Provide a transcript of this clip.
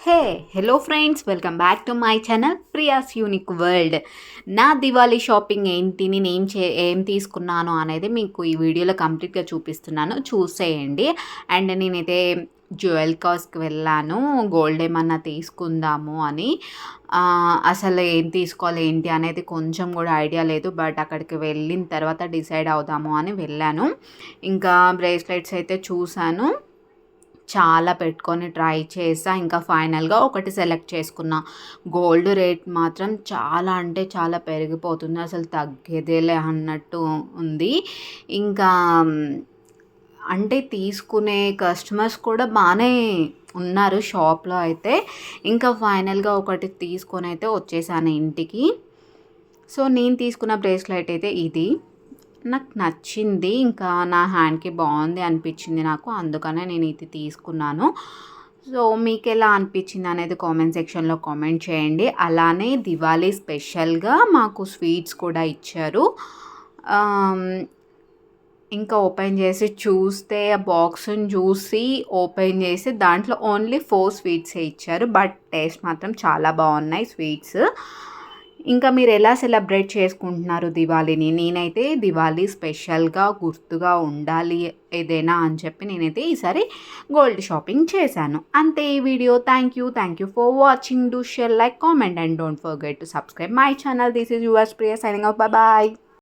Hello friends, welcome back to my channel Priya's unique world. నా Diwali shopping ఏంటి, నేను ఏం తీసుకున్నాను అనేది మీకు ఈ వీడియోలో కంప్లీట్గా చూపిస్తున్నాను, చూసేయండి. అండ్ నేనైతే జ్యువెల్ కాస్ట్కి వెళ్ళాను, గోల్డ్ ఏమన్నా తీసుకుందాము అని. అసలు ఏం తీసుకోవాలి ఏంటి అనేది కొంచెం కూడా ఐడియా లేదు, బట్ అక్కడికి వెళ్ళిన తర్వాత డిసైడ్ అవుదాము అని వెళ్ళాను. ఇంకా బ్రేస్లెట్స్ అయితే చూశాను, చాలా పెట్టుకొని ట్రై చేసా. ఇంకా ఫైనల్‌గా ఒకటి సెలెక్ట్ చేసుకున్నా. గోల్డ్ రేట్ మాత్రం చాలా అంటే చాలా పెరిగిపోతుంది, అసలు తగ్గేదేలే అన్నట్టు ఉంది. ఇంకా అంటే తీసుకునే కస్టమర్స్ కూడా బానే ఉన్నారు షాప్‌లో అయితే. ఇంకా ఫైనల్‌గా ఒకటి తీసుకొనైతే వచ్చేసాను ఇంటికి. సో, నేను తీసుకున్న బ్రేస్లెట్ అయితే ఇది. నాకు నచ్చింది. ఇంకా నా హ్యాండ్‌కి బాగుంది అనిపించింది నాకు. అందుకనే నేను ఇది తీసుకున్నాను. సో, మీకెలా అనిపించింది అనేది కామెంట్ సెక్షన్‌లో కామెంట్ చేయండి. అలానే దివాళీ స్పెషల్‌గా మాకు స్వీట్స్ కూడా ఇచ్చారు. ఆహ్, ఇంకా ఓపెన్ చేసి చూస్తే ఆ బాక్స్‌ని చూసి ఓపెన్ చేసి దాంట్లో ఓన్లీ 4 స్వీట్సే ఇచ్చారు. బట్ టేస్ట్ మాత్రం చాలా బాగున్నాయి స్వీట్స్. ఇంకా మీరు ఎలా సెలబ్రేట్ చేసుకుంటున్నారు దివాళీని? నేనైతే దివాళీ స్పెషల్‌గా గుర్తుగా ఉండాలి ఏదైనా అని చెప్పి నేనైతే ఈసారి గోల్డ్ షాపింగ్ చేశాను. అంతే ఈ వీడియో. Thank you for watching. Do share, like, comment and don't forget to subscribe my channel. This is yours Priya signing off. Bye.